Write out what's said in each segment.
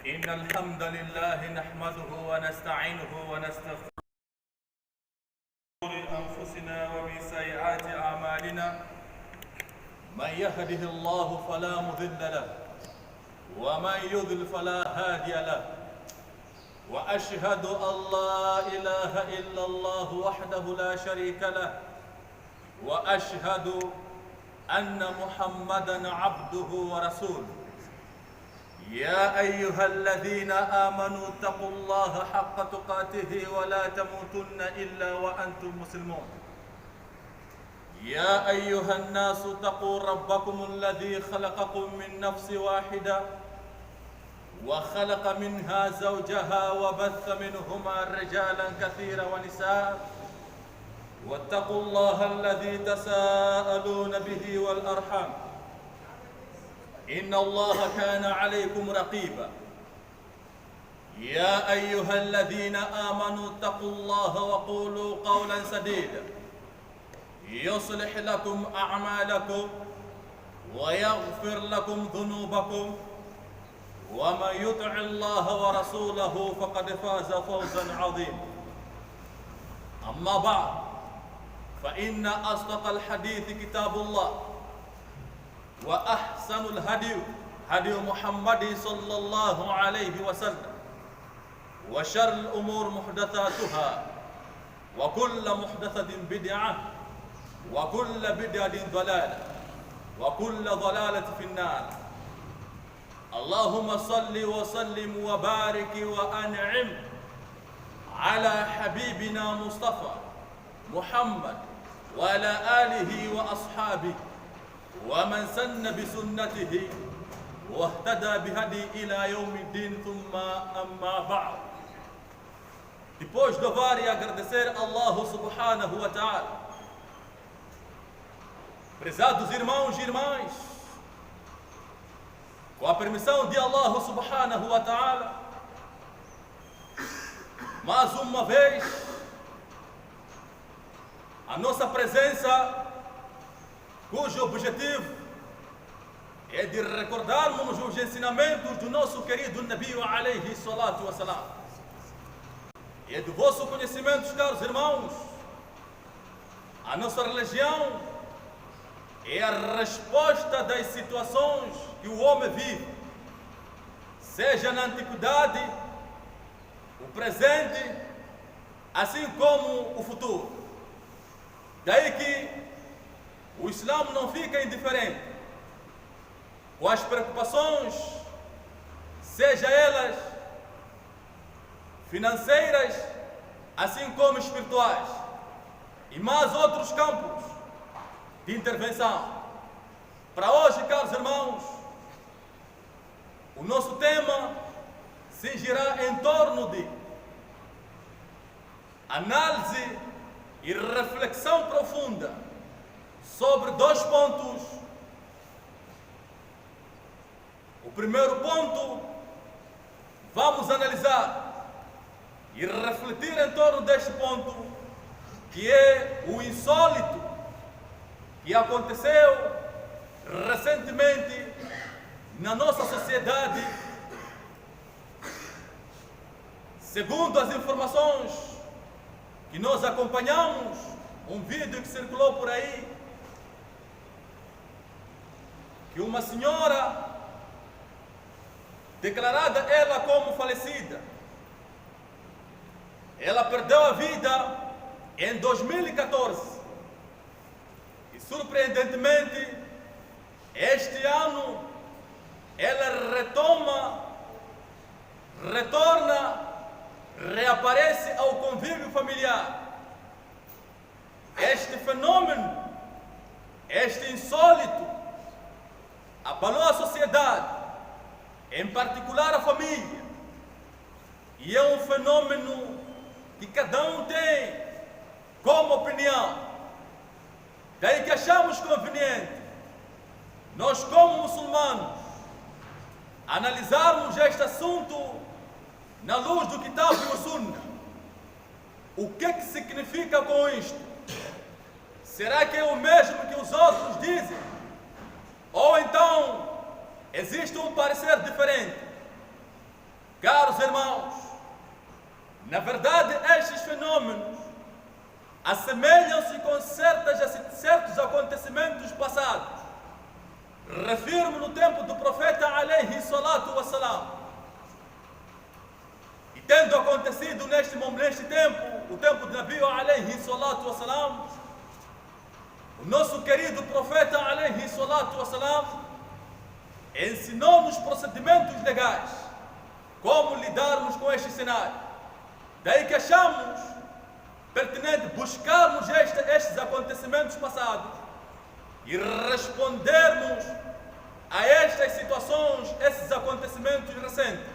إن الحمد لله نحمده ونستعينه ونستغفره أنفسنا ومن سيئات أعمالنا من يهده الله فلا مضل له ومن يضلل فلا هادي له وأشهد أن لا إله إلا الله وحده لا شريك له وأشهد أن محمدًا عبده ورسوله يا أيها الذين آمنوا اتقوا الله حق تقاته ولا تموتن إلا وأنتم مسلمون يا أيها الناس اتقوا ربكم الذي خلقكم من نفس واحدة وخلق منها زوجها وبث منهما رجالا كثيرا ونساء واتقوا الله الذي تساءلون به والأرحام إن الله كان عليكم رقيبا يا أيها الذين آمنوا اتقوا الله وقولوا قولا سديدا يصلح لكم أعمالكم ويغفر لكم ذنوبكم ومن يطع الله ورسوله فقد فاز فوزا عظيما أما بعد فإن أصدق الحديث كتاب الله وأحسن الهدي هدي محمد صلى الله عليه وسلم وشر الأمور محدثاتها وكل محدثة بدعة وكل بدعة ضلالة وكل ضلالة في النار اللهم صل وسلم وبارك وأنعم على حبيبنا مصطفى محمد وعلى آله وأصحابه ومن سن بسنته واهتدى بهدي إلى يوم الدين ثم أما بعد. Depois de louvar e agradecer a Allah subhanahu wa ta'ala, prezados irmãos e irmãs, com a permissão de Allah subhanahu wa ta'ala, mais uma vez a nossa presença, cujo objetivo é de recordarmos os ensinamentos do nosso querido Nabi alayhi salatu wassalam. E do vosso conhecimento, caros irmãos, a nossa religião é a resposta das situações que o homem vive, seja na antiguidade, o presente, assim como o futuro. Daí que o Islã não fica indiferente com as preocupações, seja elas financeiras, assim como espirituais, e mais outros campos de intervenção. Para hoje, caros irmãos, o nosso tema se girará em torno de análise e reflexão profunda sobre dois pontos. O primeiro ponto, vamos analisar e refletir em torno deste ponto, que é o insólito que aconteceu recentemente na nossa sociedade. Segundo as informações que nós acompanhamos, um vídeo que circulou por aí, que uma senhora, declarada ela como falecida, ela perdeu a vida em 2014 e, surpreendentemente, este ano ela retorna, reaparece ao convívio familiar. Este fenômeno, este insólito, abalou a sociedade, em particular a família, e é um fenômeno que cada um tem como opinião. Daí que achamos conveniente nós, como muçulmanos, analisarmos este assunto na luz do Kitab e do Sunnah. O que significa com isto? Será que é o mesmo que os outros dizem? Ou então existe um parecer diferente? Caros irmãos, na verdade estes fenômenos assemelham-se com certos acontecimentos passados. Refiro-me no tempo do profeta alayhi salatu wassalam. E tendo acontecido neste tempo, o tempo de Nabi alayhi salatu wassalam, o nosso querido profeta alayhi salatu wassalam ensinou-nos procedimentos legais, como lidarmos com este cenário. Daí que achamos pertinente buscarmos estes acontecimentos passados e respondermos a estas situações, esses acontecimentos recentes.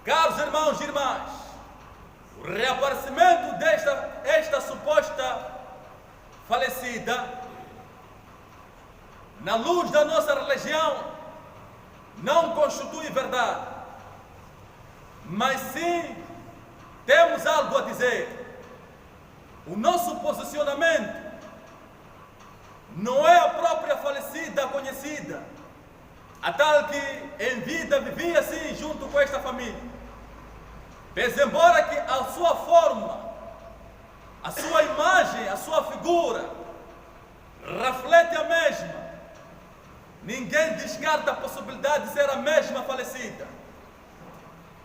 Caros irmãos e irmãs, o reaparecimento desta suposta falecida, na luz da nossa religião, não constitui verdade, mas sim temos algo a dizer. O nosso posicionamento não é a própria falecida conhecida, a tal que em vida vivia assim junto com esta família. Pese embora que a sua forma, a sua imagem, a sua figura reflete a mesma, ninguém descarta a possibilidade de ser a mesma falecida.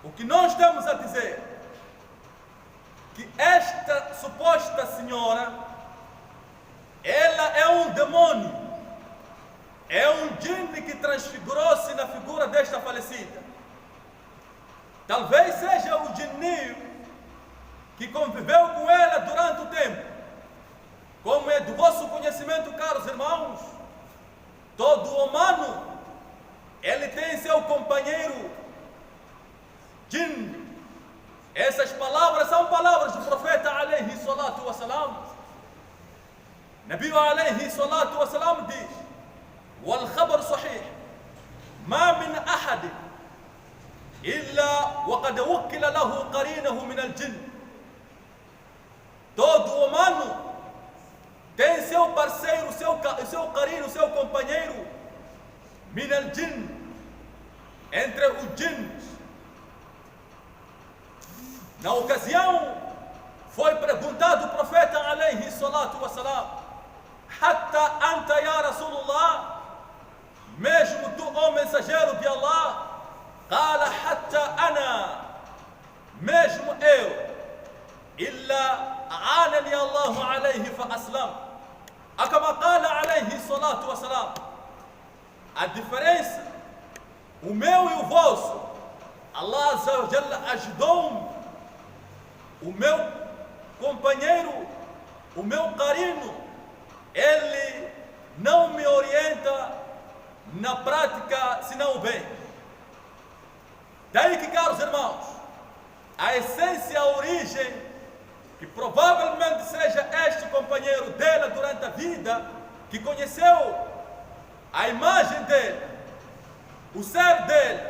O que nós estamos a dizer que esta suposta senhora, ela é um demônio, é um djinni que transfigurou-se na figura desta falecida. Talvez seja o djinni que conviveu com ela durante o tempo. Como é do vosso conhecimento, caros irmãos, todo humano, ele tem seu companheiro djinni. Essas palavras são palavras do profeta alayhi salatu wassalam. Nabi alayhi salatu wassalam diz: "Wal-khabar sahih, ma min ahad illa waqad wukkila lahu qarinahu min al-jinn." Todo humano tem seu parceiro, seu qarino, seu companheiro, min al-jinn, entre os jinns. Na ocasião, foi perguntado o profeta alayhi salatu wassalam: "Hatta anta ya Rasulullah?" Mesmo tu, ó mensageiro de Allah? Qala hatta ana, mesmo eu. Illa a'anani Allahu alayhi fa aslam. Kama qala alayhi salatu wassalam. A diferença, o meu e o vosso, Allah azza wa jalla ajudou-me. O meu companheiro, o meu qarino, ele não me orienta na prática senão o bem. Daí que, caros irmãos, a essência, a origem, que provavelmente seja este companheiro dela durante a vida, que conheceu a imagem dele, o ser dele,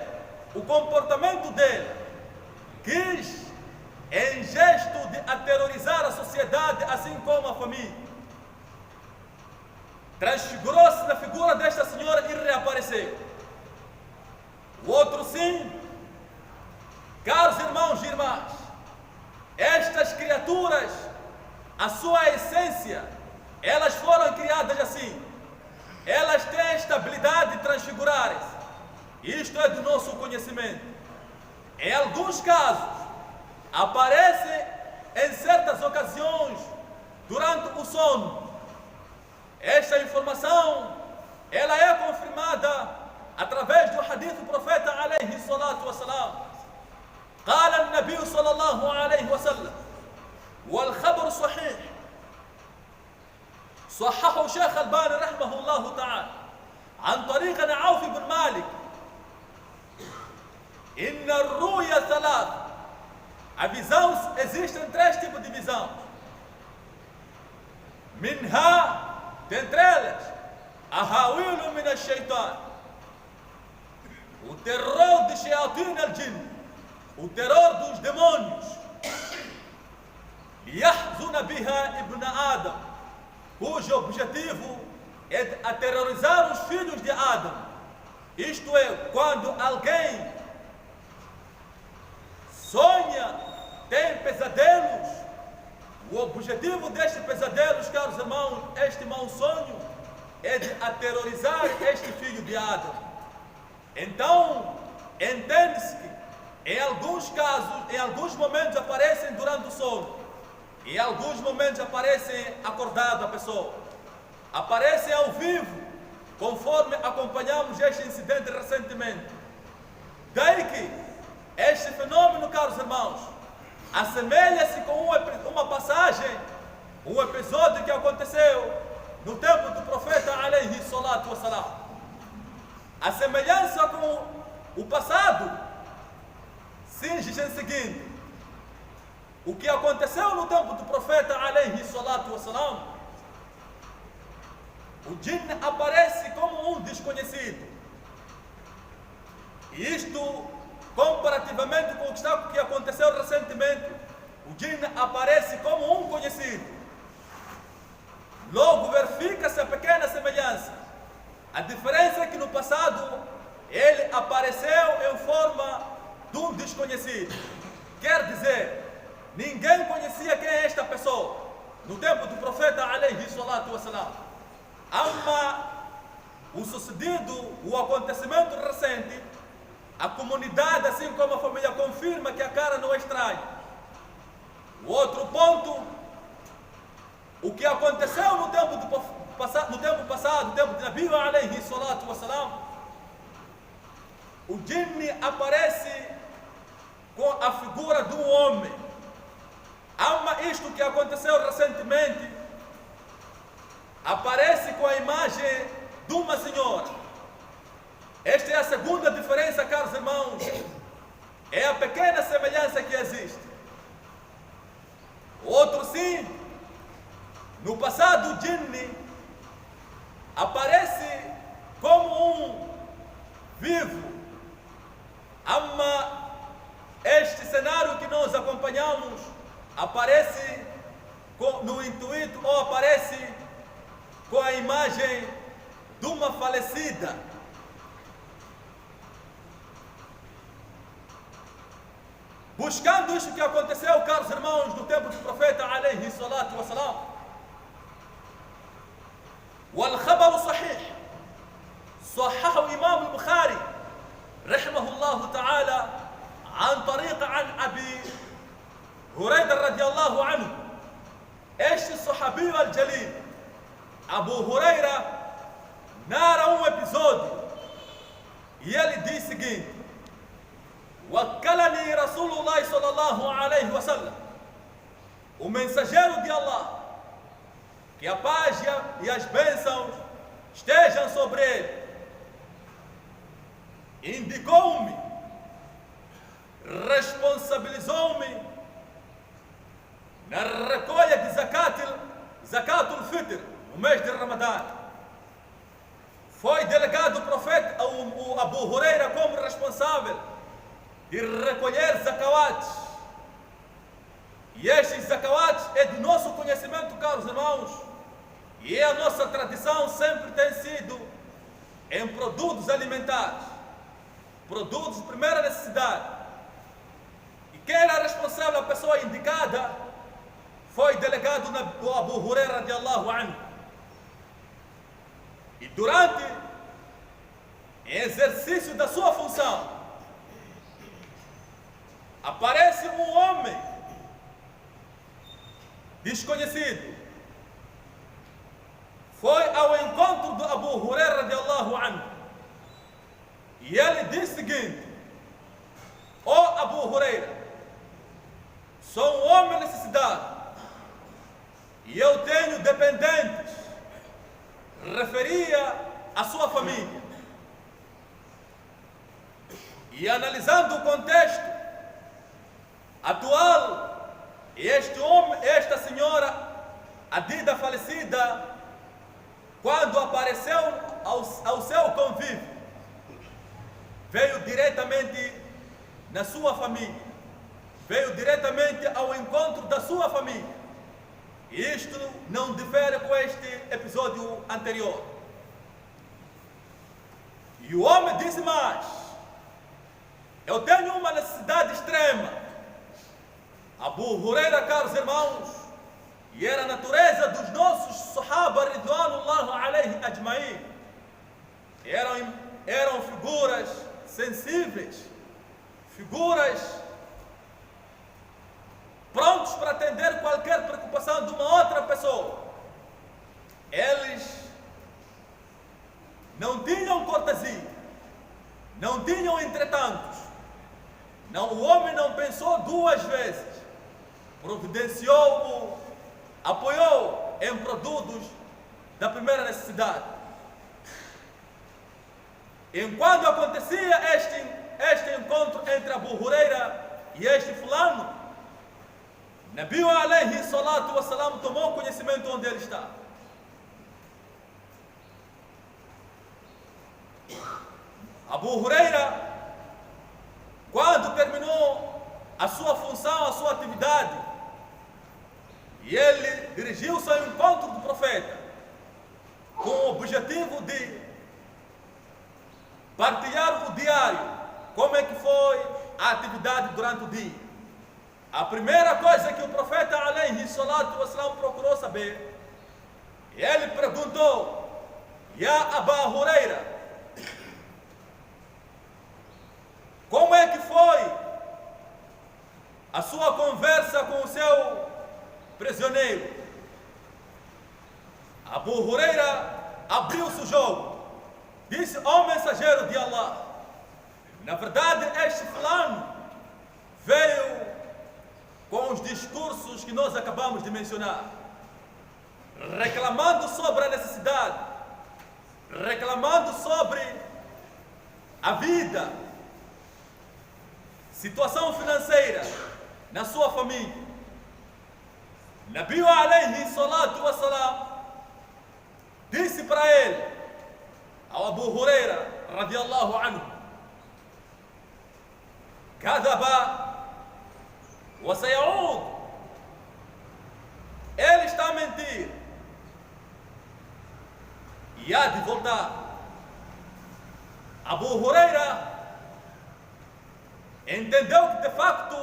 o comportamento dele, quis, em gesto de aterrorizar a sociedade, assim como a família, transfigurou-se na figura desta senhora e reapareceu. O outro sim, caros irmãos e irmãs, estas criaturas, a sua essência, elas foram criadas assim. Elas têm esta habilidade de transfigurarem-se. Isto é do nosso conhecimento. Em alguns casos, aparecem em certas ocasiões durante o sono. Esta informação, ela é confirmada através do hadith do profeta alayhi salatu wassalam. قال النبي صلى الله عليه وسلم: والخبر صحيح. صححه شيخ الباني رحمه الله تعالى عن طريق عوف بن مالك. إن الرؤيا ثلاث. A visão, existem três tipos de visão. Minha, dentre elas, ahawilu min al-shaytan, o terror de shayatin al-jinn, o terror dos demônios. Yahzuna biha ibn Adam, cujo objetivo é aterrorizar os filhos de Adam. Isto é, quando alguém sonha, tem pesadelos, o objetivo destes pesadelos, caros irmãos, este mau sonho, é de aterrorizar este filho de Adão. Então, entende-se que em alguns casos, em alguns momentos aparecem durante o sono, em alguns momentos aparecem acordado a pessoa, aparecem ao vivo, conforme acompanhamos este incidente recentemente. Daí que este fenômeno, caros irmãos, assemelha-se com uma passagem, um episódio que aconteceu no tempo do profeta alayhi salatu wassalam. A semelhança com o passado singe-se em seguinte: o que aconteceu no tempo do profeta alayhi salatu wassalam, o jinn aparece como um desconhecido. E isto, comparativamente com o que aconteceu recentemente, o jinn aparece como um conhecido. Logo verifica-se a pequena semelhança. A diferença é que no passado ele apareceu em forma de um desconhecido. Quer dizer, ninguém conhecia quem é esta pessoa no tempo do profeta alayhi salatu wassalam. Ama o sucedido, o acontecimento recente, a comunidade, assim como a família, confirma que a cara não é estranha. O outro ponto, o que aconteceu no tempo passado, no tempo de Nabi alayhi salatu wassalam, o jinn aparece com a figura de um homem. Ama isto que aconteceu recentemente, aparece com a imagem de uma senhora. Esta é a segunda diferença, caros irmãos. É a pequena semelhança que existe. Outro sim, no passado o jinn aparece como um vivo. Ama este cenário que nós acompanhamos aparece no intuito, ou aparece com a imagem de uma falecida. Buscando isto que aconteceu, caros irmãos, no tempo do profeta alayhi salatu wassalam. والخبر صحيح صححه الإمام البخاري رحمه الله تعالى عن طريق عن أبي هريرة رضي الله عنه. Este الصحابي الجليل Abu Huraira narra um episódio e ele diz o seguinte: Wakkalani Rasulullah sallallahu alayhi wa sallam, o mensageiro de Allah, que a paz e as bênçãos estejam sobre ele, indicou-me, responsabilizou-me na recolha de Zakatul Fitr, no mês de Ramadã. Foi delegado o profeta, o Abu Huraira, como responsável de recolher zakawat. E estes zakawat é do nosso conhecimento, caros irmãos, e a nossa tradição sempre tem sido em produtos alimentares, produtos de primeira necessidade. E quem era responsável, a pessoa indicada, foi delegado do Abu Huraira radiallahu anhu. E durante o exercício da sua função, aparece um homem desconhecido. Foi ao encontro do Abu Huraira radiallahu anhu. E ele disse o seguinte: ó Abu Huraira, sou um homem necessitado e eu tenho dependentes. Referia à sua família. E analisando o contexto atual, este homem, esta senhora, a dita falecida, quando apareceu ao seu convívio, veio diretamente na sua família, veio diretamente ao encontro da sua família. Isto não difere com este episódio anterior. E o homem disse mais: eu tenho uma necessidade extrema. Abu Huraira, caros irmãos, e era a natureza dos nossos Sahaba Ridwanullah alayhi ajma'in, eram figuras sensíveis, figuras prontos para atender qualquer preocupação de uma outra pessoa. Eles não tinham cortesia, não tinham entretantos. Não, o homem não pensou duas vezes, providenciou-o, apoiou em produtos da primeira necessidade. Enquanto acontecia este encontro entre Abu Huraira e este fulano, Nabi alayhi salatu wassalam tomou conhecimento onde ele está. Abu Huraira, quando terminou a sua função, a sua atividade, e ele dirigiu-se ao encontro do profeta, com o objetivo de partilhar o diário, como é que foi a atividade durante o dia. A primeira coisa que o profeta alayhi salatu wassalam procurou saber, ele perguntou: Ya Abu Huraira, como é que foi a sua conversa com o seu prisioneiro? Abu Huraira abriu-se o jogo, disse: ó mensageiro de Allah, na verdade este fulano veio com os discursos que nós acabamos de mencionar, reclamando sobre a necessidade, reclamando sobre a vida, situação financeira na sua família. Nabi alayhi salatu wassalam disse para ele, ao Abu Huraira radiallahu anhu: kadaba wa sayaud, ele está a mentir e há de voltar. Abu Huraira entendeu que de facto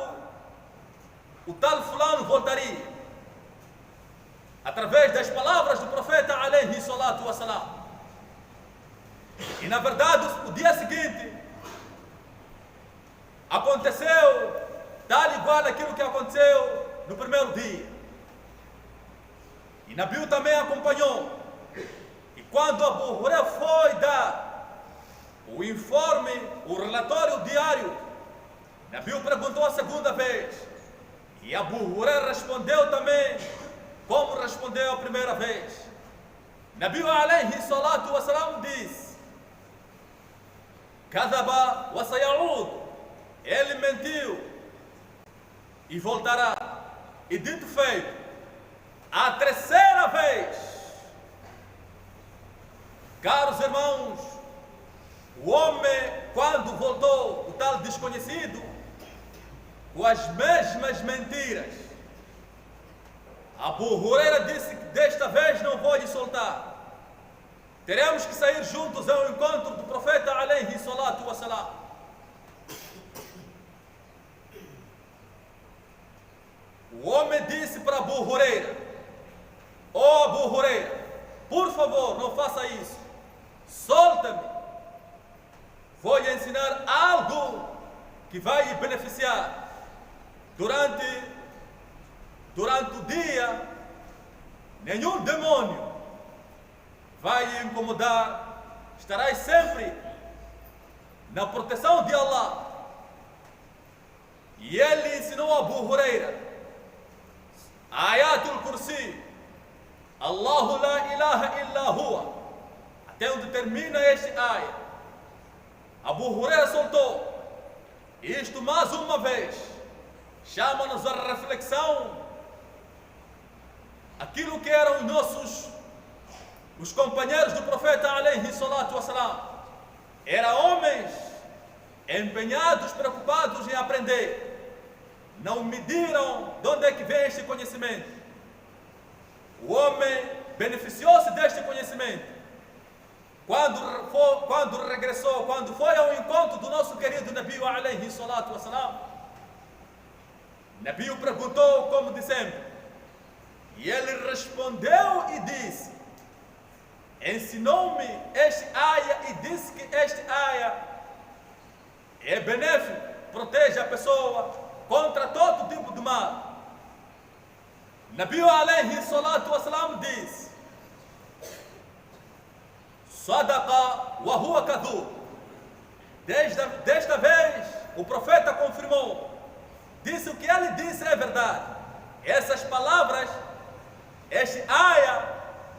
o tal fulano voltaria, através das palavras do profeta alayhi salatu wassalam. E na verdade o dia seguinte aconteceu tal igual aquilo que aconteceu no primeiro dia. E Nabi também acompanhou. E quando Abu Huraira foi dar o informe, o relatório diário, Nabi perguntou a segunda vez, e Abu Huraira respondeu também como respondeu a primeira vez. Nabi alayhi salatu wassalam disse: kadaba wa sayaud, ele mentiu e voltará. E dito feito, a terceira vez, caros irmãos, o homem, quando voltou, o tal desconhecido, com as mesmas mentiras, Abu Huraira disse que desta vez não vou lhe soltar. Teremos que sair juntos ao encontro do profeta alayhi salatu wassalam. O homem disse para Abu Huraira: ó Abu Huraira, por favor, não faça isso. Solta-me. Vou lhe ensinar algo que vai lhe beneficiar. Durante o dia, nenhum demônio vai lhe incomodar. Estarás sempre na proteção de Allah. E ele ensinou a Abu Huraira Ayatul Kursi, Allahu la ilaha illa huwa, até onde termina este ayah. Abu Huraira soltou. Isto mais uma vez chama-nos a reflexão aquilo que eram os companheiros do profeta alayhi salatu wassalam. Eram homens empenhados, preocupados em aprender. Não mediram de onde é que vem este conhecimento. O homem beneficiou-se deste conhecimento quando regressou, quando foi ao encontro do nosso querido Nabi alayhi salatu wassalam, Nabi perguntou como de sempre, e ele respondeu e disse, ensinou-me este aya e disse que este aya é benéfico, protege a pessoa contra todo tipo de mal. Nabi alayhi salatu wassalam disse, Sadaqa wa huwa kadhub. Desta vez o profeta confirmou, disse o que ele disse é verdade. Essas palavras, este aya,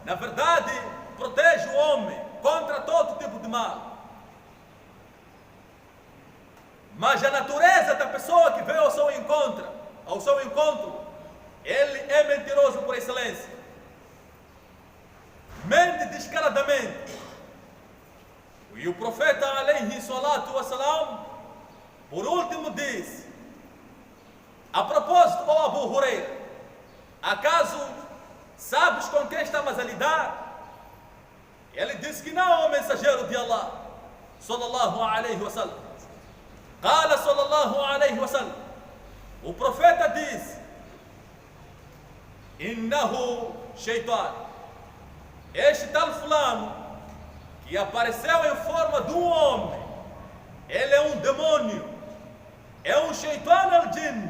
na verdade, protege o homem contra todo tipo de mal. Mas a natureza da pessoa que veio ao seu encontro, ele é mentiroso por excelência. Mente descaradamente. E o profeta alayhi salatu wassalam, por último, disse, a propósito, ó Abu Huraira, acaso sabes com quem estamos a lidar? Ele disse que não, ó mensageiro de Allah, sallallahu alayhi wa sallam. Qala sallallahu alayhi wa sallam, o profeta disse, innahu shaitan, este tal fulano que apareceu em forma de um homem, ele é um demônio, é um shaitan al-jinn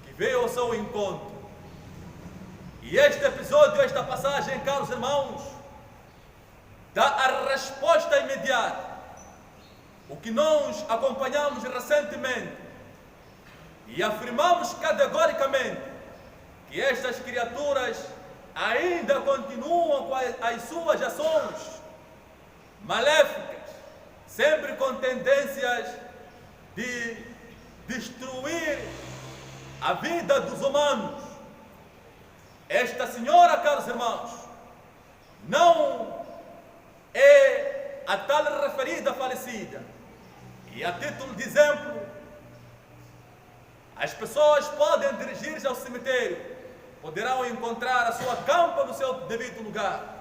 que veio ao seu encontro. E este episódio, esta passagem, caros irmãos, dá a resposta imediata. O que nós acompanhamos recentemente e afirmamos categoricamente que estas criaturas ainda continuam com as suas ações maléficas, sempre com tendências de destruir a vida dos humanos. Esta senhora, caros irmãos, não é a tal referida falecida. E a título de exemplo, as pessoas podem dirigir-se ao cemitério, poderão encontrar a sua campa no seu devido lugar.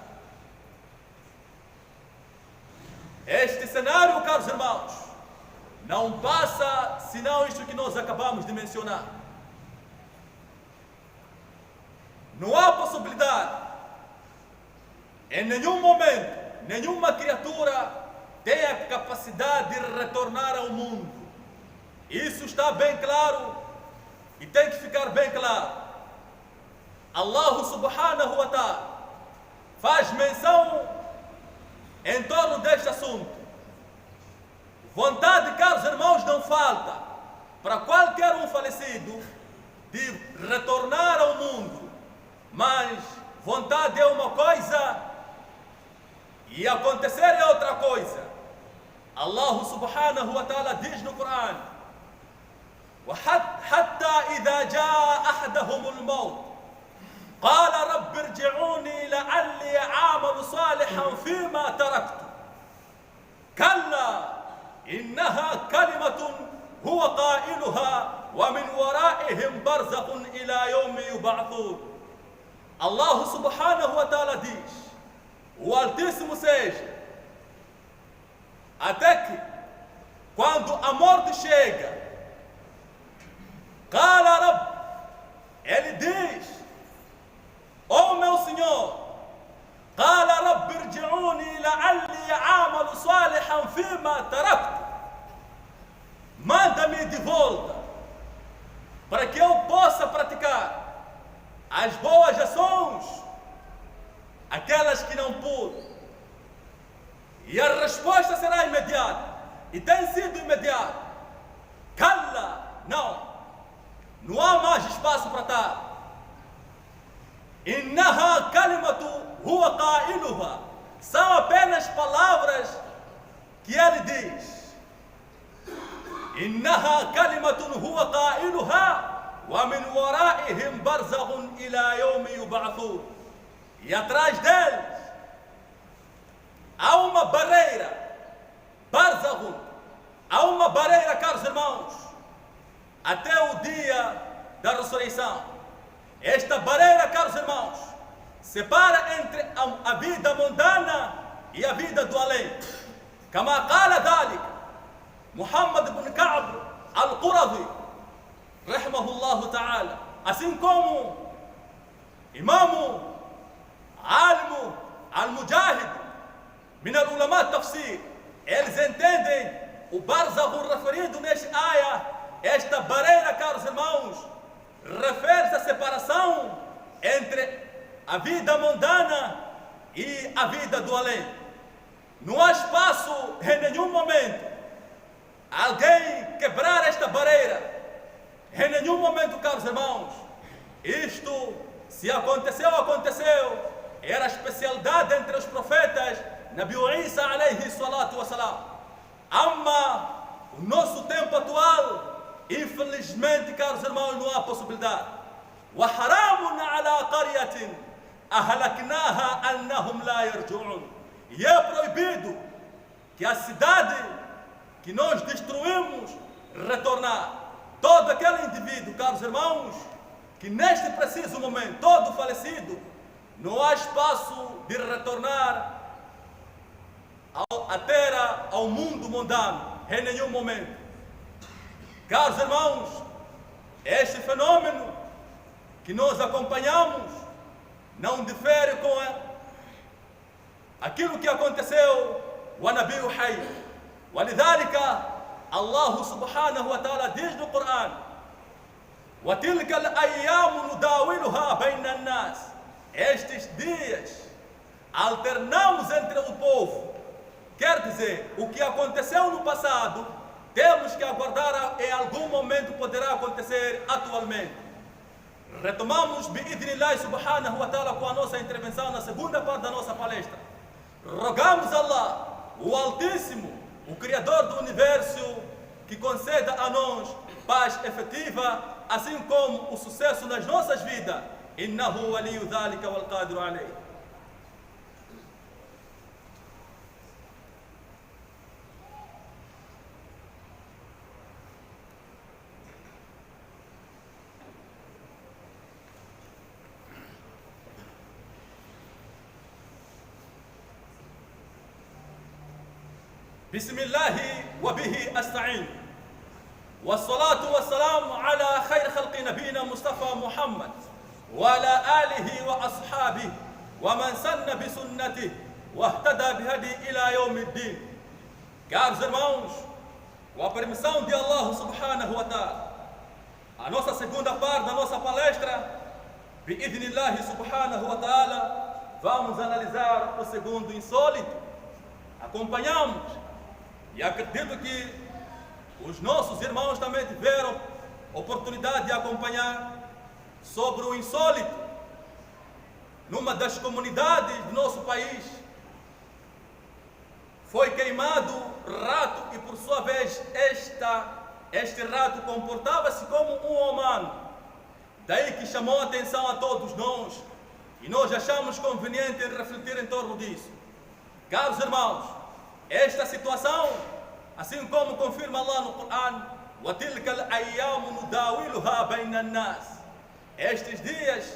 Este cenário, caros irmãos, não passa senão isto que nós acabamos de mencionar. Não há possibilidade, em nenhum momento, nenhuma criatura tem a capacidade de retornar ao mundo. Isso está bem claro e tem que ficar bem claro. Allah subhanahu wa ta'ala faz menção em torno deste assunto. Vontade, caros irmãos, não falta para qualquer um falecido de retornar ao mundo, mas vontade é uma coisa e acontecer é outra coisa. Allah subhanahu wa ta'ala diz no Coran, حتى إذا جاء أحدهم الموت قال رب ارجعوني لعلي أعمل صالحا فيما تركت كلا إنها كلمة هو قائلها ومن ورائهم برزخ إلى يوم يبعثون. Allah subhanahu wa ta'ala diz, o Altíssimo seja, até que quando a morte chega, Qala Rabb, ele diz, ó meu Senhor, Qala Rabb irji'uni la'alli a'malu salihan fima taraktu, manda-me de volta para que eu possa praticar as boas ações, aquelas que não pude. E a resposta será imediata, e tem sido imediata. Kalla, não há mais espaço para tal. Innaha kalimatu huwa qailuha, são apenas palavras que ele diz. Innaha kalimatun huwa qailuha wa min waraihim barzakhun ila yawmi yub'athun. E atrás deles há uma barreira, barzakhun, há uma barreira, caros irmãos, até o dia da ressurreição. Esta barreira, caros irmãos, separa entre a vida mundana e a vida do além. Kama qala dhalik Muhammad ibn Ka'b al-Quradi, rahimahullah ta'ala. Assim como Imam Alim al-Mujahid, min al-ulama tafsir, eles entendem o barzakh referido neste aya, esta barreira, caros irmãos, refere-se à separação entre a vida mundana e a vida do além. Não há espaço em nenhum momento alguém quebrar esta barreira. Em nenhum momento, caros irmãos. Isto, se aconteceu, aconteceu. Era a especialidade entre os profetas, Nabi Isa alayhi salatu wassalam. Ama o nosso tempo atual, infelizmente, caros irmãos, não há possibilidade. Wa haramun ala qaryatin ahlaknaha annahum la yarji'un. E é proibido que a cidade que nós destruímos retornar. Todo aquele indivíduo, caros irmãos, que neste preciso momento, todo falecido, não há espaço de retornar à terra, ao mundo mundano, em nenhum momento. Caros irmãos, este fenômeno que nós acompanhamos não difere com aquilo que aconteceu o Nabi Hayy. ولذلك الله سبحانه وتعالى diz no Corão: وَتِلْكَ الْأَيَّامُ نُدَاوِلُهَا بَيْنَ النَّاسِ. Estes dias alternamos entre o povo. Quer dizer, o que aconteceu no passado, temos que aguardar, em algum momento poderá acontecer atualmente. Retomamos bi'idhnillah subhanahu wa ta'ala com a nossa intervenção na segunda parte da nossa palestra. Rogamos a Allah, o Altíssimo, o Criador do Universo, que conceda a nós paz efetiva, assim como o sucesso nas nossas vidas. Innahu waliyu dhalika wal qadiru alayh. بسم الله وبه أستعين والصلاة والسلام على خير خلق نبينا مصطفى محمد وعلى آله وأصحابه ومن سن بسنته واهتدى بهدي إلى يوم الدين. Caros irmãos, com a permissão de Allah subhanahu wa ta'ala, a nossa segunda parte da nossa palestra, bi'idhnillah subhanahu wa ta'ala, vamos analisar o segundo insólito. Acompanhamos. E acredito que os nossos irmãos também tiveram oportunidade de acompanhar sobre o insólito. Numa das comunidades do nosso país, foi queimado rato e, por sua vez, este rato comportava-se como um humano. Daí que chamou a atenção a todos nós e nós achamos conveniente refletir em torno disso. Caros irmãos, esta situação, assim como confirma Allah no Corão, وَتِلْكَ الْأَيَّامُ نُدَاوِلُهَا بَيْنَ النَّاسِ. Estes dias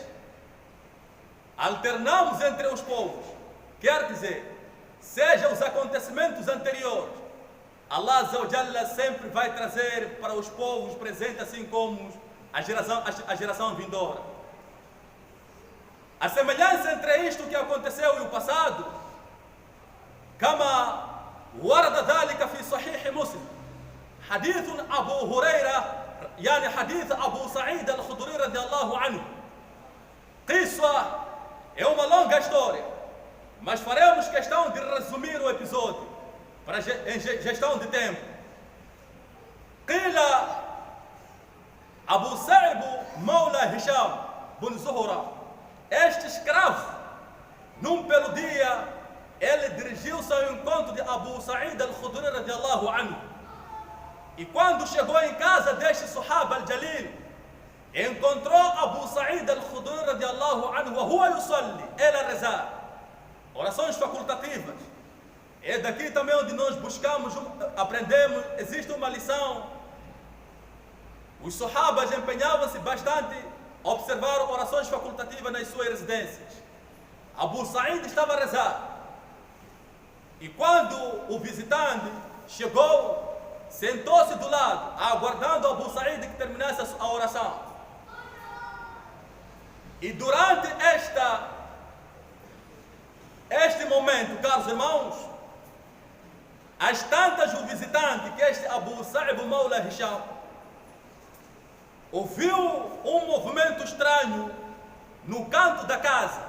alternamos entre os povos. Quer dizer, seja os acontecimentos anteriores, Allah Azza wa Jalla sempre vai trazer para os povos presentes, assim como a geração vindoura. A semelhança entre isto que aconteceu e o passado, كما ورد ذلك في صحيح مسلم حديث أبو هريرة، يعني حديث أبو سعيد الخدري رضي الله عنه. قصة é uma longa história, mas faremos questão de resumir o episódio para gestão de tempo. قيل أبو سعيد مولى هشام بن زهرة. Este escravo, num belo dia, ele dirigiu-se ao encontro de Abu Sa'id al-Khudri radiallahu anhu. E quando chegou em casa deste Sahaba al-Jalil, encontrou Abu Sa'id al-Khudri radiallahu anhu wa huwa yusalli, ele a rezar. Orações facultativas. É daqui também onde nós buscamos, aprendemos, existe uma lição. Os Sahabas empenhavam-se bastante a observar orações facultativas nas suas residências. Abu Sa'id estava a rezar. E quando o visitante chegou, sentou-se do lado, aguardando Abu Said que terminasse a oração. E durante este momento, caros irmãos, às tantas o visitante, que este Abu Sa'ib Mawla Hisham, ouviu um movimento estranho no canto da casa.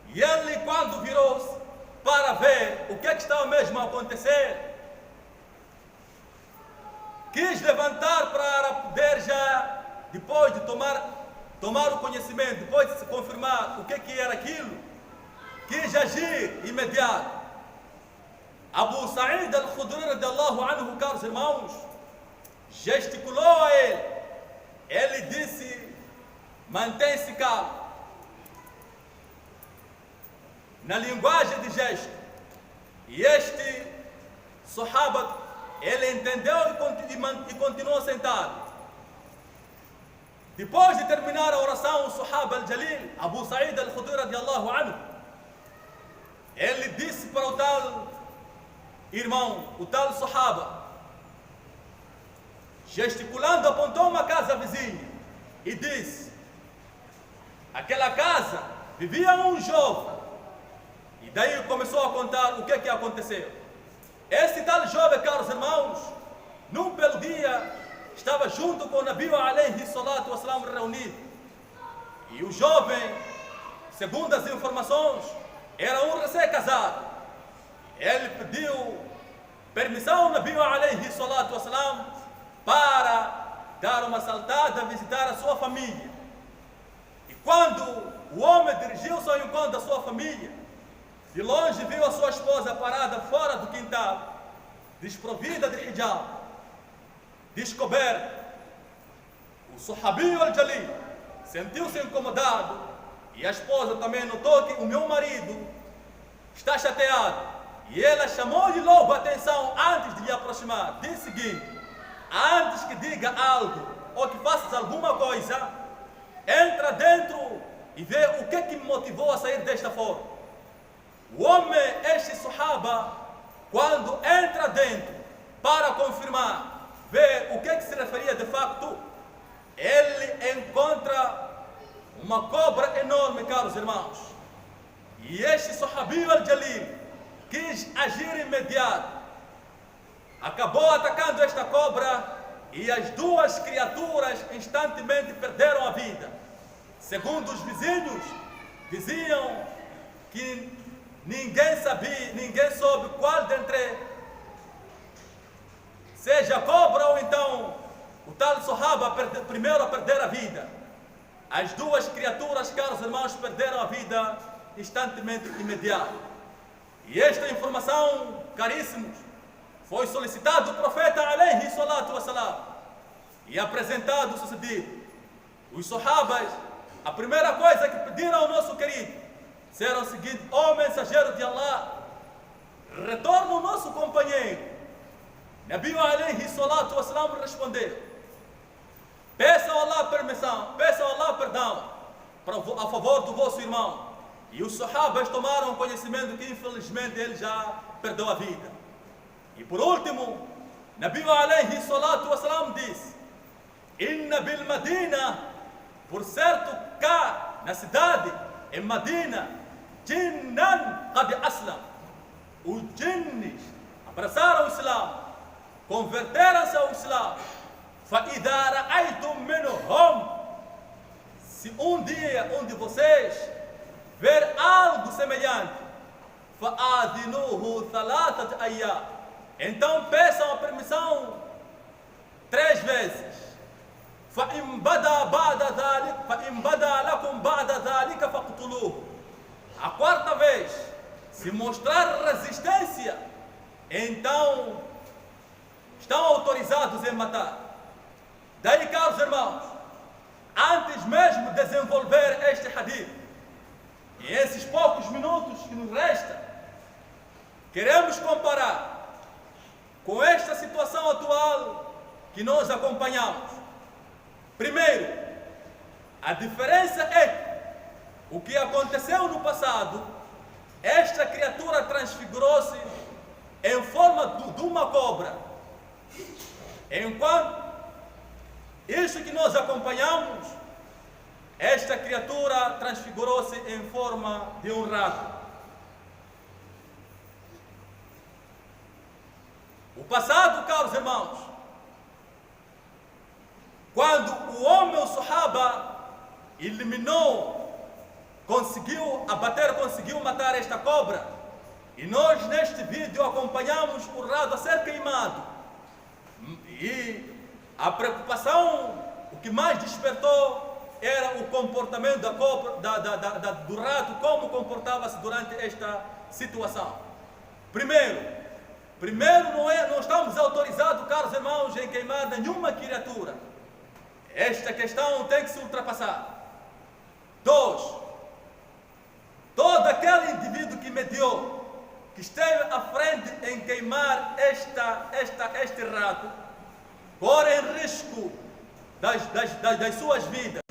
E ele, quando virou-se para ver o que estava mesmo a acontecer, quis levantar para poder já, depois de tomar o conhecimento, depois de se confirmar o que era aquilo, quis agir imediato. Abu Sa'id al-Khudri radiyallahu anhu, caros irmãos, gesticulou a ele. Ele disse: mantém-se calmo. Na linguagem de gesto. E este Sahaba, ele entendeu e continuou sentado. Depois de terminar a oração, o Sahaba al-Jalil, Abu Sa'id al-Khudri radiyallahu anhu, ele disse para o tal irmão, o tal Sahaba, gesticulando, apontou uma casa vizinha e disse: aquela casa vivia um jovem. E daí começou a contar o que aconteceu. Esse tal jovem, caros irmãos, num belo dia, estava junto com o Nabi alayhi salatu wassalam reunido. E o jovem, segundo as informações, era um recém-casado. Ele pediu permissão ao Nabi alayhi salatu wassalam para dar uma saltada, visitar a sua família. E quando o homem dirigiu-se ao encontro da sua família, de longe viu a sua esposa parada fora do quintal, desprovida de hijab, descoberta. O Sahabi al-Jalil sentiu-se incomodado e a esposa também notou que o meu marido está chateado. E ela chamou-lhe logo a atenção antes de lhe aproximar. Disse o seguinte: antes que diga algo ou que faças alguma coisa, entra dentro e vê o que me motivou a sair desta forma. O homem, este Sahaba, quando entra dentro para confirmar, ver o que se referia de facto, ele encontra uma cobra enorme, caros irmãos. E este Sahabi al-Jalil quis agir imediato. Acabou atacando esta cobra e as duas criaturas instantemente perderam a vida. Segundo os vizinhos, diziam que ninguém soube qual dentre, seja a cobra ou então o tal Sahaba primeiro a perder a vida. As duas criaturas, caros irmãos, perderam a vida instantemente, imediato. E esta informação, caríssimos, foi solicitado do profeta alayhi salatu wassalam e apresentado o sucedido. Os Sahabas, a primeira coisa que pediram ao nosso querido, disseram o seguinte: ó mensageiro de Allah, retorna o nosso companheiro. Nabi alayhi salatu wassalam respondeu: peça a Allah permissão, peça a Allah perdão a favor do vosso irmão. E os Sahabas tomaram conhecimento que infelizmente ele já perdeu a vida. E por último, Nabi alayhi salatu wassalam disse: inna bil Madina, por certo cá na cidade, em Madina, jinnan qad aslam, os jinnis abraçaram o Islã, converteram-se ao Islã. فَإِذَا رَأَيْتُم مِّنْهُمْ, se um dia um de vocês ver algo semelhante, فَآذِنُوهُ ثَلَاثَةَ أَيَّامٍ, então peçam a permissão 3 vezes. فَإِنْ بَدَا لَكُمْ بَعْدَ ذَلِكَ فَاقْتُلُوهُ, a quarta vez, se mostrar resistência, então estão autorizados em matar. Daí, caros irmãos, antes mesmo de desenvolver este hadith, em esses poucos minutos que nos restam, queremos comparar com esta situação atual que nós acompanhamos. Primeiro, a diferença é que o que aconteceu no passado esta criatura transfigurou-se em forma de uma cobra. Enquanto isso que nós acompanhamos, esta criatura transfigurou-se em forma de um rato. O passado, caros irmãos, quando o homem, o Sahaba, conseguiu abater, conseguiu matar esta cobra, e nós neste vídeo acompanhamos o rato a ser queimado. E a preocupação, o que mais despertou, era o comportamento da cobra, do rato, como comportava-se durante esta situação. Primeiro não estamos autorizados, caros irmãos, em queimar nenhuma criatura. Esta questão tem que se ultrapassar. 2. Todo aquele indivíduo que mediou, que esteve à frente em queimar este rato, corre em risco das suas vidas.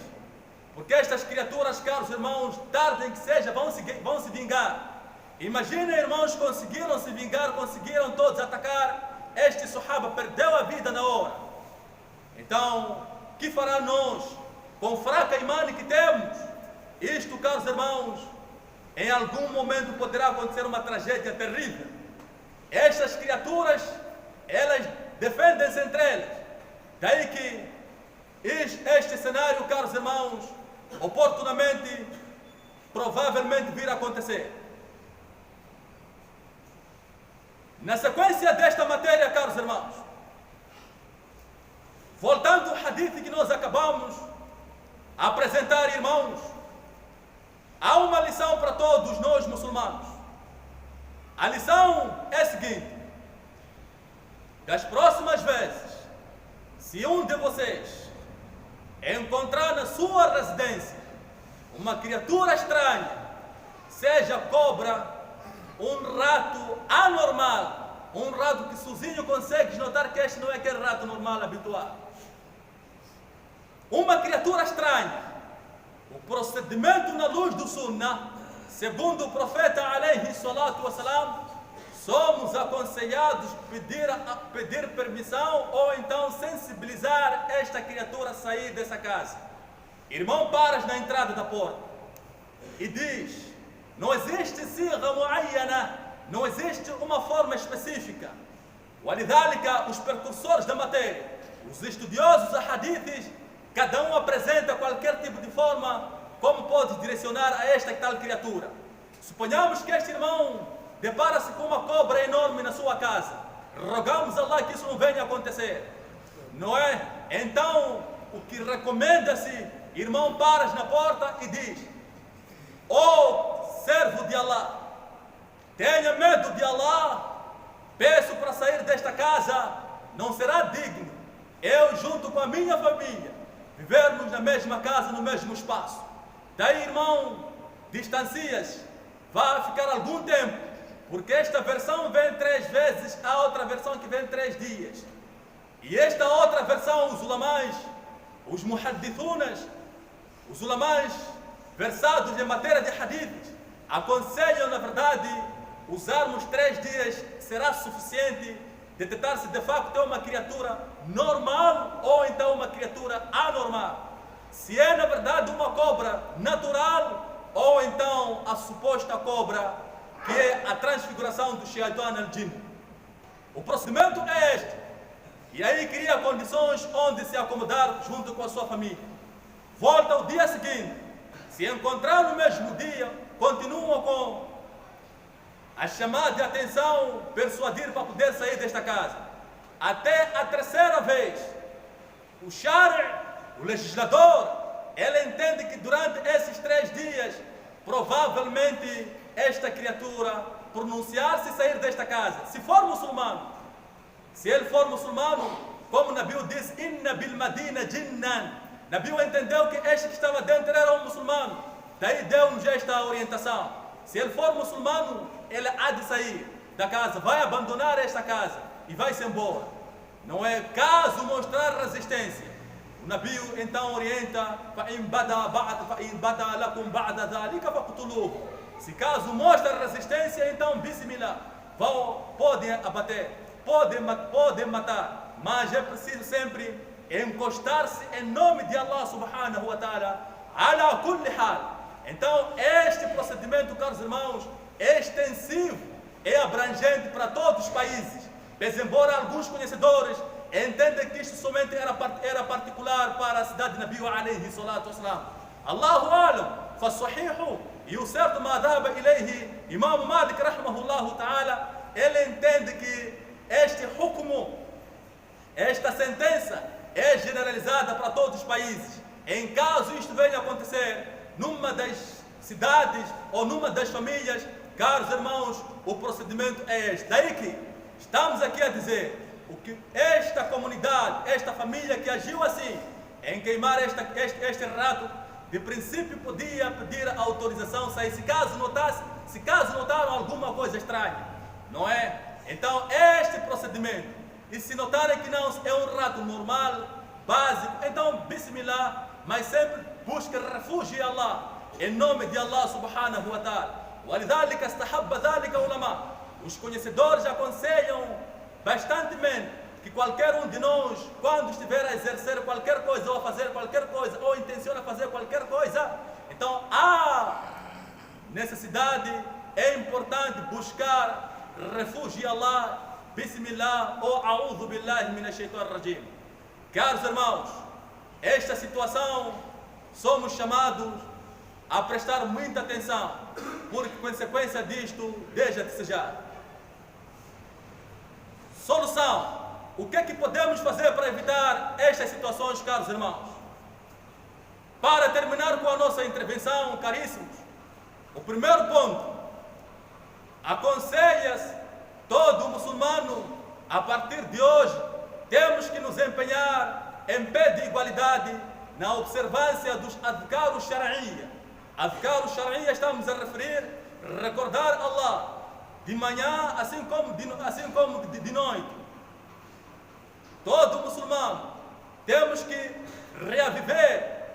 Porque estas criaturas, caros irmãos, tarde que seja, vão se vingar. Imaginem, irmãos, conseguiram se vingar, conseguiram todos atacar. Este Sahaba perdeu a vida na hora. Então, o que fará nós, com fraca imã que temos? Isto, caros irmãos, em algum momento poderá acontecer uma tragédia terrível. Estas criaturas, elas defendem-se entre elas. Daí que este cenário, caros irmãos, oportunamente, provavelmente vir a acontecer. Na sequência desta matéria, caros irmãos, voltando ao hadith que nós acabamos a apresentar, irmãos, há uma lição para todos nós muçulmanos. A lição é a seguinte: das próximas vezes, se um de vocês encontrar na sua residência uma criatura estranha, seja cobra, um rato anormal, um rato que sozinho consegue notar que este não é aquele rato normal, habitual, uma criatura estranha, o procedimento na luz do Sunnah, segundo o profeta alaihi salatu wassalam, somos aconselhados a pedir permissão ou então sensibilizar esta criatura a sair dessa casa. Irmão, paras na entrada da porta e diz: não existe sirra muayyana, não existe uma forma específica. Walidhalika, os precursores da matéria, os estudiosos a hadiths, cada um apresenta qualquer tipo de forma como pode direcionar a esta e tal criatura. Suponhamos que este irmão depara-se com uma cobra enorme na sua casa. Rogamos a Allah que isso não venha a acontecer, não é? Então, o que recomenda-se, irmão, paras na porta e diz: oh servo de Allah, tenha medo de Allah, peço para sair desta casa, não será digno eu junto com a minha família vivermos na mesma casa, no mesmo espaço. Daí, irmão, distancias, vai ficar algum tempo, porque esta versão vem 3 vezes, a outra versão que vem 3 dias. E esta outra versão, os ulamais, os muhaddithunas, os ulamais versados em matéria de hadith, aconselham, na verdade, usarmos 3 dias, será suficiente detectar-se de facto é uma criatura normal ou então uma criatura anormal. Se é, na verdade, uma cobra natural ou então a suposta cobra que é a transfiguração do Shaitan al-Jinn. O procedimento é este. E aí cria condições onde se acomodar junto com a sua família. Volta ao dia seguinte. Se encontrar no mesmo dia, continua com a chamada de atenção, persuadir para poder sair desta casa. Até a 3ª vez, o Shari', o legislador, ele entende que durante esses 3 dias, provavelmente esta criatura pronunciar-se e sair desta casa. Se for muçulmano, se ele for muçulmano, como Nabi diz, inna bil madina jinnan. Nabi entendeu que este que estava dentro era um muçulmano. Daí deu-nos esta orientação. Se ele for muçulmano, ele há de sair da casa, vai abandonar esta casa e vai-se embora. Não é caso mostrar resistência. O Nabi então orienta: Se caso mostra resistência, então, bismillah, podem abater, podem matar, mas é preciso sempre encostar-se em nome de Allah subhanahu wa ta'ala, ala kulli hal. Então, este procedimento, caros irmãos, é extensivo, é abrangente para todos os países, pois embora alguns conhecedores entendem que isto somente era particular para a cidade de Nabi alayhi salatu wassalam. Allahu alam, fassahihu, e o certo ma dhaba ilayhi, Imam Malik rahmahullahu ta'ala, ele entende que este hukmu, esta sentença, é generalizada para todos os países. Em caso isto venha a acontecer numa das cidades ou numa das famílias, caros irmãos, o procedimento é este. Daí que estamos aqui a dizer o que esta comunidade, esta família que agiu assim, em queimar este relato, de princípio podia pedir a autorização se caso notaram alguma coisa estranha, não é? Então este procedimento, e se notarem que não é um relato normal, básico, então bismillah, mas sempre busque refúgio em Allah, em nome de Allah subhanahu wa ta'ala. وَلِذَلِكَ اسْتَحَبَّ ذَلِكَ عُلَمَاء. Os conhecedores aconselham bastantemente que qualquer um de nós, quando estiver a exercer qualquer coisa ou a fazer qualquer coisa, ou intenciona fazer qualquer coisa, então há necessidade, é importante buscar refúgio em Allah, bismillah ou a'udhu billahi minash shaitanir rajim. Caros irmãos, esta situação somos chamados a prestar muita atenção, porque consequência disto deixa de desejar. Solução: o que é que podemos fazer para evitar estas situações, caros irmãos? Para terminar com a nossa intervenção, caríssimos, o primeiro ponto: aconselha-se todo muçulmano, a partir de hoje, temos que nos empenhar em pé de igualdade na observância dos adhkar shar'iyya. Adhkar shar'iyya estamos a referir, recordar Allah de manhã, assim como de noite. Todo muçulmano, temos que reaviver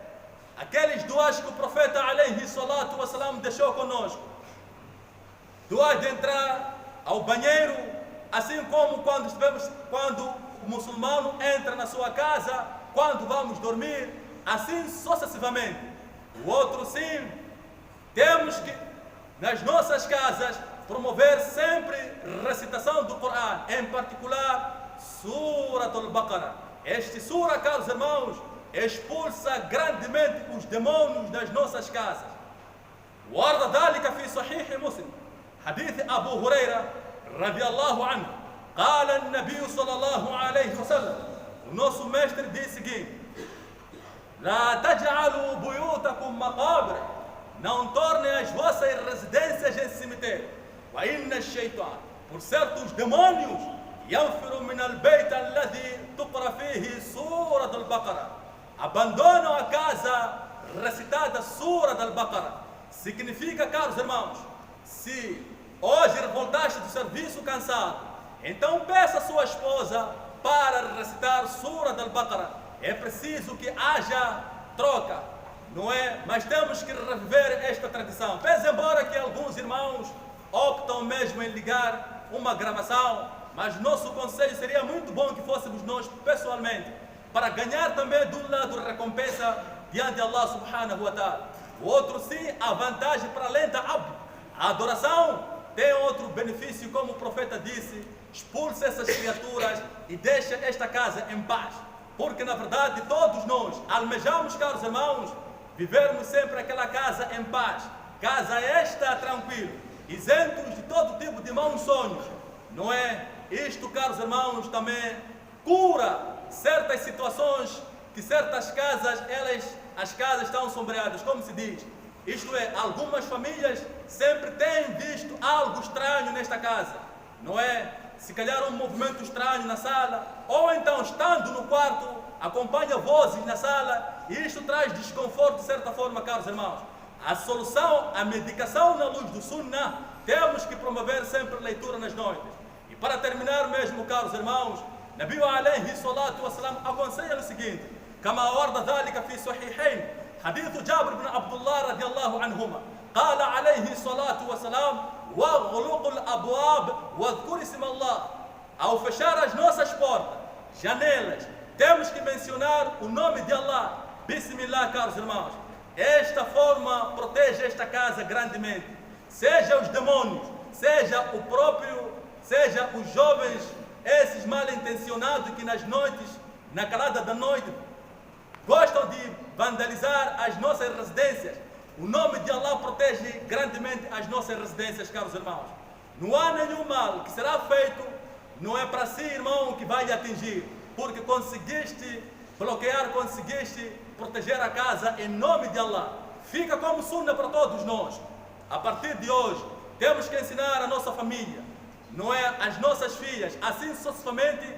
aqueles duas que o profeta alayhi salatu wassalam deixou conosco. Duas de entrar ao banheiro, assim como quando o muçulmano entra na sua casa, quando vamos dormir, assim sucessivamente. O outro sim, temos que nas nossas casas promover sempre recitação do Coran, em particular Surat al-Baqarah. Este sura, caros irmãos, expulsa grandemente os demônios das nossas casas. ورد ذلك في صحيح مسلم حديث أبو هريرة رضي الله عنه قال النبي صلى الله عليه وسلم. O nosso mestre diz o seguinte: لا تجعلوا بيوتكم مقابر, não tornem as vossas residências em cemitério. وإن الشيطان, por certo os demônios, ينفر من البيت الذي تقرأ فيه سورة البقرة, abandonam a casa recitada Sura al-Baqarah. Significa, caros irmãos, se hoje voltaste do serviço cansado, então peça a sua esposa para recitar Sura al-Baqarah. É preciso que haja troca, não é? Mas temos que reviver esta tradição. Pese embora que alguns irmãos optam mesmo em ligar uma gravação, mas nosso conselho seria muito bom que fôssemos nós pessoalmente, para ganhar também de um lado recompensa diante de Allah subhanahu wa ta'ala. O outro sim, a vantagem para além da a adoração, tem outro benefício, como o profeta disse: expulsa essas criaturas e deixa esta casa em paz. Porque na verdade todos nós almejamos, caros irmãos, vivermos sempre aquela casa em paz. Casa esta tranquila, isentos de todo tipo de maus sonhos, não é? Isto, caros irmãos, também cura certas situações que certas casas, as casas estão sombreadas, como se diz. Isto é, algumas famílias sempre têm visto algo estranho nesta casa, não é? Se calhar um movimento estranho na sala, ou então estando no quarto, acompanha vozes na sala, e isto traz desconforto de certa forma, caros irmãos. A solução, a medicação na luz do Sunnah, temos que promover sempre a leitura nas noites. E para terminar mesmo, caros irmãos, Nabi alayhi salatu wassalam aconselha o seguinte: كما ورد ذلك في صحيحين حديث جابر بن عبد الله رضي الله عنهما قال عليه الصلاة والسلام: واغلقوا الأبواب واذكروا اسم الله. Ao fechar as nossas portas, janelas, temos que mencionar o nome de Allah. Bismillah, caros irmãos. Esta forma protege esta casa grandemente. Seja os demônios, seja os jovens, esses mal intencionados que nas noites, na calada da noite, gostam de vandalizar as nossas residências. O nome de Allah protege grandemente as nossas residências, caros irmãos. Não há nenhum mal que será feito, não é para si, irmão, que vai lhe atingir, porque conseguiste bloquear, conseguiste proteger a casa em nome de Allah. Fica como sunna para todos nós. A partir de hoje, temos que ensinar a nossa família, não é, as nossas filhas, assim sucessivamente.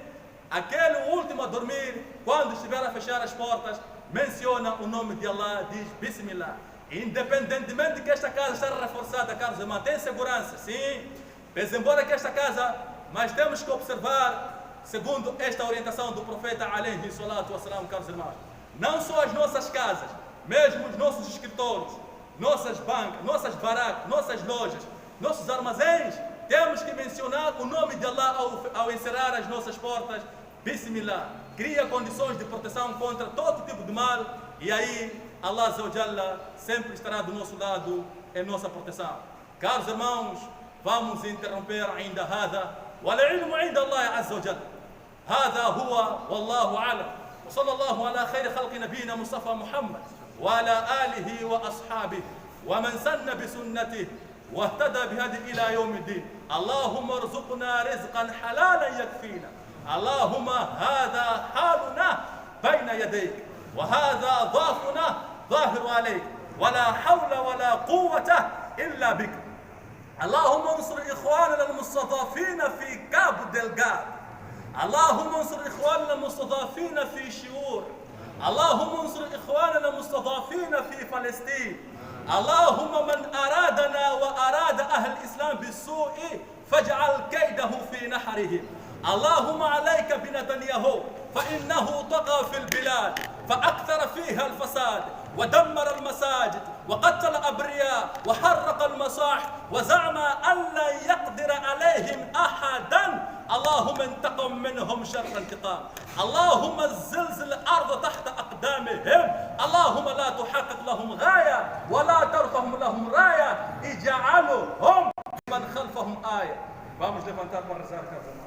Aquele último a dormir, quando estiver a fechar as portas, menciona o nome de Allah, diz Bismillah. Independentemente de que esta casa esteja reforçada, caros irmãos, tem segurança, sim. Pese embora que esta casa, mas temos que observar, segundo esta orientação do profeta alaihi salatu wassalam, caros irmãos, não só as nossas casas, mesmo os nossos escritórios, nossas bancas, nossas barracas, nossas lojas, nossos armazéns, temos que mencionar o nome de Allah ao encerrar as nossas portas. Bismillah. Cria condições de proteção contra todo tipo de mal, e aí Allah Azza wa Jalla sempre estará do nosso lado em nossa proteção. Caros irmãos, vamos interromper ainda هذا والعلم عند الله عز وجل. هذا هو والله أعلم. وصلى الله على خير خلق نبينا مصطفى محمد وعلى آله وأصحابه ومن سن بسنته واهتدى بهدي إلى يوم الدين. اللهم ارزقنا رزقا حلالا يكفينا. اللهم هذا حالنا بين يديك وهذا ضعفنا ظاهر عليك ولا حول ولا قوة إلا بك. اللهم انصر إخواننا المستضعفين في كابو دلغاد. اللهم انصر إخواننا المستضعفين في شيور. اللهم انصر إخواننا المستضعفين في فلسطين. اللهم من أرادنا وأراد أهل الإسلام بالسوء فاجعل كيده في نحرهم. اللهم عليك بنتنياهو فإنه طغى في البلاد فأكثر فيها الفساد ودمر المساجد وقتل الأبرياء وحرق المصاحف وزعم أن لن يقدر عليهم أحدا. اللهم انتقم منهم شر انتقام. اللهم زلزل الأرض تحت أقدامهم. اللهم لا تحقق لهم غاية ولا ترفعهم لهم راية. اجعلهم من خلفهم آية. Vamos levantar para rezar, caros irmãos.